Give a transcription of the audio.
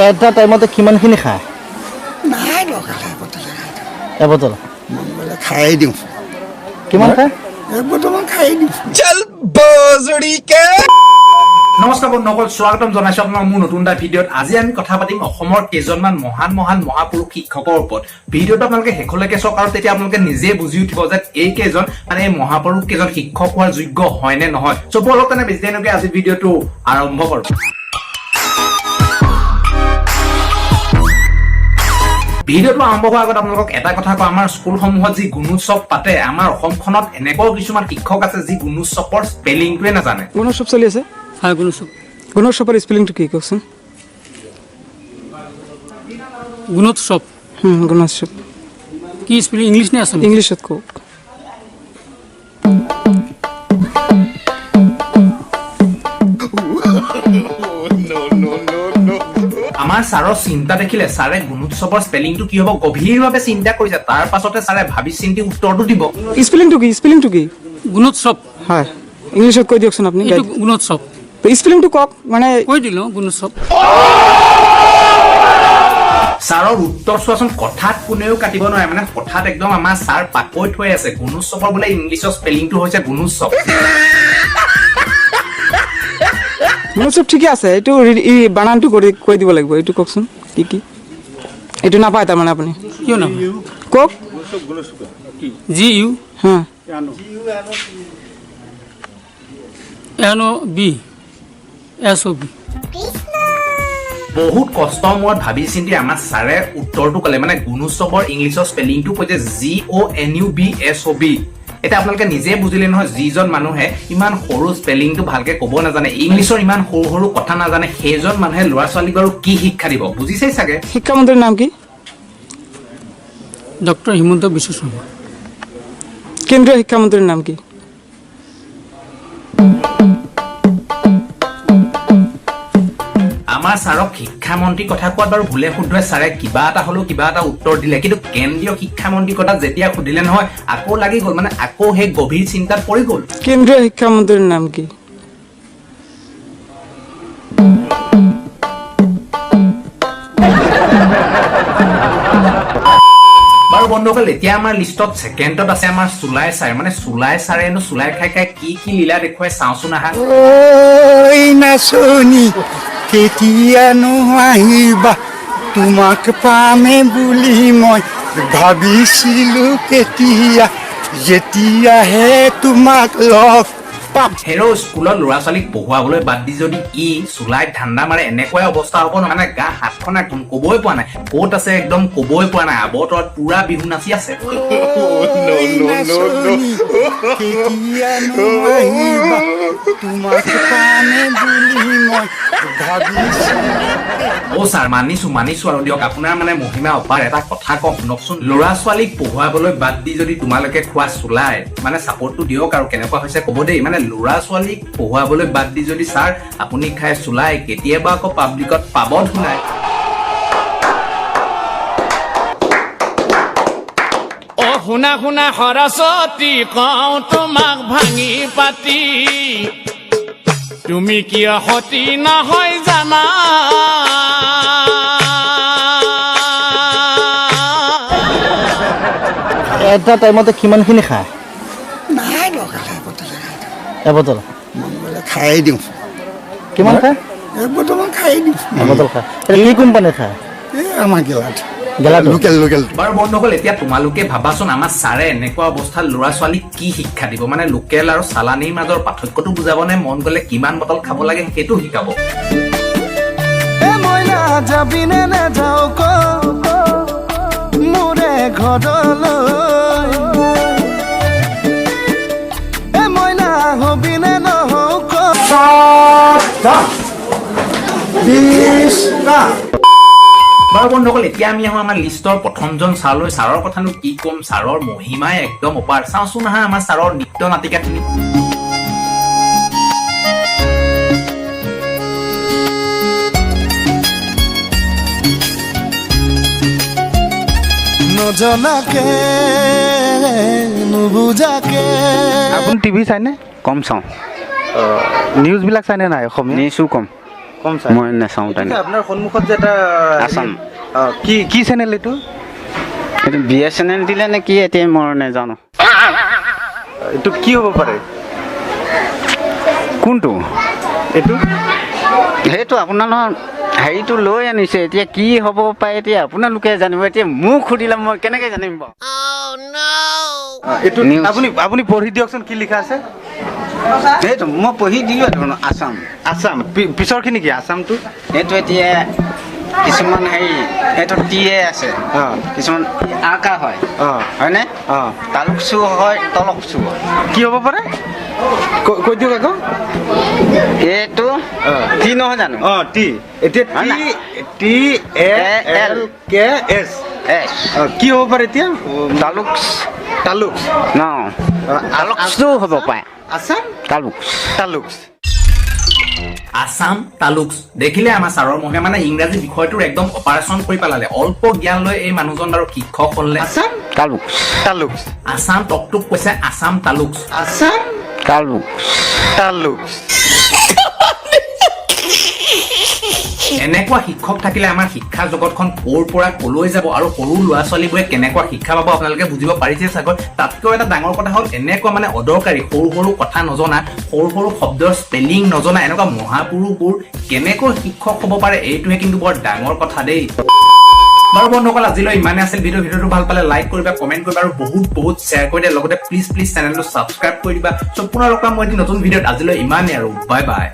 এটা টাইমতে কিমানখিনি খায়? নাই লগালে এবটল মন গ'লে খাই দিওঁ। কিমান খায়? এবটলমান খাই দিওঁ। নমস্কাৰ বন্ধুসকল, স্বাগতম জনাইছো আপোনাক মোৰ নতুন এটা ভিডিঅ'ত। আজি আমি কথা পাতিম অসমৰ কেইজনমান মহান মহাপুৰুষ শিক্ষকৰ ওপৰত। ভিডিঅ'টো আপোনালোকে শেষলৈকে চাওক আৰু তেতিয়া আপোনালোকে নিজে বুজি উঠিব যে এই কেইজন মানে এই মহাপুৰুষ কেইজন শিক্ষক হোৱাৰ যোগ্য হয় নে নহয়। চব অলপ তেনে বেছি দিনলৈকে আজি ভিডিঅ'টো আৰম্ভ কৰো। ভিডিঅ'টো আৰম্ভ হোৱাৰ আগত আপোনালোকক এটা কথা কওঁ, আমাৰ স্কুলসমূহত যি গুণোৎসৱ পাতে, আমাৰ অসমখনত এনেকুৱাও কিছুমান শিক্ষক আছে যি গুণোৎসৱৰ স্পেলিংটোৱে নাজানে। গুণোৎসৱ চলি আছে। হয়, গুণোৎসৱ। গুণোৎসৱৰ স্পেলিংটো কি কওকচোন? গুণোৎসৱ গুণোৎসৱ কি স্পেলিং? ইংলিছ নে আছামিজ? ইংলিছত কওক। আমাৰ ছাৰৰ চিন্তা দেখিলে ছাৰে গুণোৎসৱৰ স্পেলিংটো কি হ'ব গভীৰভাৱে চিন্তা কৰিছে। তাৰ পাছতে ছাৰে ভাবি চিন্তি উত্তৰটো দিব। স্পেলিংটো কি? স্পেলিংটো কি? গুণোৎসৱ। হয়, ইংলিছত কৈ দিয়কচোন আপুনি। এইটো গুণোৎসৱ। স্পেলিংটো কওক, মানে কৈ দিলো গুণোৎসৱ। ছাৰৰ উত্তৰ চোৱাচোন, কথাত কোনেও কাটিব নোৱাৰে, মানে কথাত একদম আমাৰ ছাৰ পাকৈ থৈ আছে। গুণোৎসৱৰ বোলে ইংলিছৰ স্পেলিংটো হৈছে গুণোৎসৱ। গুণোৎসৱ ঠিকে আছে, এইটো বানানটো কৰি কৈ দিব লাগিব। এইটো কওকচোন কি কি? এইটো নাপায় তাৰমানে আপুনি কিয় নাম? কওক। জি ইউ হা, এন অ' বি এছ অ' বি। বহুত কষ্টৰ মূৰত ভাবি চিন্তি আমাৰ ছাৰে উত্তৰটো ক'লে, মানে গুণোৎসৱৰ ইংলিছৰ স্পেলিংটো কৈছে GONUBSOB। এতিয়া আপোনালোকে নিজে বুজিলে নহয়, যিজন মানুহে ইমান সৰু স্পেলিংটো ভালকে ক'ব নাজানে, ইংলিছৰ ইমান সৰু সৰু কথা নাজানে, সেইজন মানুহে ল'ৰা ছোৱালীক বাৰু কি শিক্ষা দিব? বুজিছেই চাগে। শিক্ষামন্ত্ৰীৰ নাম কি? ডক্টৰ হিমন্ত বিশ্ব শৰ্মা। কেন্দ্ৰীয় শিক্ষামন্ত্ৰীৰ নাম কি? আমাৰ ছাৰক শিক্ষামন্ত্ৰীৰ কথা কোৱাত বাৰু ভুলে শুদ্ধই ছাৰে কিবা এটা হ'লেও কিবা এটা উত্তৰ দিলে, কিন্তু কেন্দ্ৰীয় শিক্ষামন্ত্ৰীৰ কথা যেতিয়া সুধিলে নহয়, আকৌ লাগি গ'ল, মানে আকৌ সেই গভীৰ চিন্তাত পৰি গ'ল। কেন্দ্ৰীয় শিক্ষামন্ত্ৰীৰ নাম কি? বাৰু বন্ধুসকল, এতিয়া আমাৰ লিষ্টত ছেকেণ্ডত আছে আমাৰ চুলাই ছাৰ। মানে চুলাই ছাৰেনো চুলাই খাই খাই কি কি লীলা দেখুৱাই চাওঁচোন আহা। ঐ নাচনি কেতিয়ানো আহিবা, তোমাক পামে বুলি মই ভাবিছিলো কেতিয়া, যেতিয়াহে তোমাক লগ পাম। হেৰ' স্কুলত ল'ৰা ছোৱালীক পঢ়ুৱাবলৈ বাদ দি যদি ই চুলাইত ধান্দা মাৰে, এনেকুৱাই অৱস্থা হ'ব নহয়। মানে গা হাতখন একদম ক'বই পোৱা নাই ক'ত আছে, একদম ক'বই পোৱা নাই। আৱতৰত পুৰা বিহু নাচি আছে। কেতিয়ানো আহিবা, তোমাক পামে বুলি মই ভাবিছিলো। অ' ছাৰ, মানিছো আৰু দিয়ক, আপোনাৰ মানে মহিমা অপাৰ। এটা কথা কওঁ শুনকচোন, ল'ৰা ছোৱালীক পঢ়ুৱাবলৈ বাদ দি যদি তোমালোকে খোৱা চুলাই, মানে চাপৰ্টটো দিয়ক আৰু কেনেকুৱা হৈছে ক'ব দেই। মানে ল'ৰা ছোৱালীক পঢ়ুৱাবলৈ বাদ দি যদি ছাৰ আপুনি খাই চুলাই, কেতিয়াবা আকৌ পাব্লিকত পাব ধুলাই। অ শুনা শুনা সৰস্বতী, কওঁ তোমাক ভাঙি পাতি, তুমি কিয় সতী নহয় জানা? এটা টাইমতে কিমানখিনি খায়? নাই লগালে এবটল মন গ'লে খাই দিওঁ। কিমান খায়? এবটলমান খাই দিওঁ। এবটল খায়। এটা কি কোম্পানী খায়? এই আমাৰ গেলাত গেলাটো? লোকেল। বাৰু বন্ধুসকল, এতিয়া তোমালোকে ভাবাচোন আমাৰ ছাৰে এনেকুৱা অৱস্থাত ল'ৰা ছোৱালীক কি শিক্ষা দিব? মানে লোকেল আৰু চালানীৰ মাজৰ পাৰ্থক্যটো বুজাব নে মন গ'লে কিমান বটল খাব লাগে সেইটো শিকাব? যাবিনে নাযাও ক মোৰে ঘৰলৈ, মইনা হবিনে নহও ক। বাৰু বন্ধুসকল, এতিয়া আমি আহোঁ আমাৰ লিষ্টৰ প্ৰথমজন ছাৰলৈ। ছাৰৰ কথানো কি ক'ম, ছাৰৰ মহিমাই একদম অপাৰ। চাওঁচোন আহা আমাৰ ছাৰৰ নৃত্য নাটিকাখিনি। নজনাকে নুবুজাকে। আপুনি টিভি চাইনে? কম চাওঁ। নিউজবিলাক চাইনে নাই? অসমীয়া নিউজো কম। কম চাই মই নাচাওঁ তেনে এতিয়া আপোনাৰ সন্মুখত যে এটা আছাম। কি চেনেল এইটো এইটো BSNL দিলে নে কি এতিয়া মই নাজানো এইটো কি হ'ব পাৰে কোনটো এইটো সেইটো আপোনালোকৰ হেৰিটো লৈ আনিছে এতিয়া কি হ'ব পাৰে এতিয়া আপোনালোকে জানিব এতিয়া মোক সুধিলে মই কেনেকৈ জানিম বাৰু এইটো News. আপুনি পঢ়ি দিয়কচোন কি লিখা আছে সেইটো মই পঢ়ি দিলোঁ দেখোন আছাম আছাম পিছৰখিনি কি আছামটো এইটো এতিয়া কিছুমান হেৰি এইটো টিয়ে আছে অঁ কিছুমান আকা হয় অঁ হয়নে অঁ তালুকচু হয় তলকচু হয় কি হ'ব পাৰে কৈ দিয়ক আকৌ এইটো অঁ। কি নহয় জানো অঁ টি এতিয়া হয় না? TALKS এছ কি হ'ব পাৰে এতিয়া তালুকচ তালুক ন তালুকচু হ'ব পাৰে আছাম তালুকচ তালুক আছাম তালুকছ দেখিলে আমাৰ ছাৰৰ মহে মানে ইংৰাজী বিষয়টোৰ একদম অপাৰেশ্যন কৰি পেলালে অল্প জ্ঞান লৈ এই মানুহজন বাৰু শিক্ষক হ'লে আছাম তালুকচ তালুক আছাম টকটোক কৈছে আছাম তালুকছ আছাম তালুকচ তালুক এনেকুৱা শিক্ষক থাকিলে আমাৰ শিক্ষা জগতখন ক'ৰ পৰা ক'লৈ যাব আৰু সৰু ল'ৰা ছোৱালীবোৰে কেনেকুৱা শিক্ষা পাব আপোনালোকে বুজিব পাৰিছে চাগৈ তাতকৈ এটা ডাঙৰ কথা হ'ল এনেকুৱা মানে অদৰকাৰী সৰু সৰু কথা নজনা সৰু সৰু শব্দৰ স্পেলিং নজনা এনেকুৱা মহাপুৰুষবোৰ কেনেকৈ শিক্ষক হ'ব পাৰে এইটোহে কিন্তু বৰ ডাঙৰ কথা দেই বাৰু বন্ধুসকল আজিলৈ ইমানে আছিল ভিডিঅ'টো ভাল পালে লাইক কৰিবা কমেণ্ট কৰিবা আৰু বহুত শ্বেয়াৰ কৰি দিয়া লগতে প্লিজ চেনেলটো ছাবস্ক্ৰাইব কৰি দিবা চ' পুনৰ লগ পাম মই এটি নতুন ভিডিঅ'ত আজিলৈ ইমানেই আৰু বাই বাই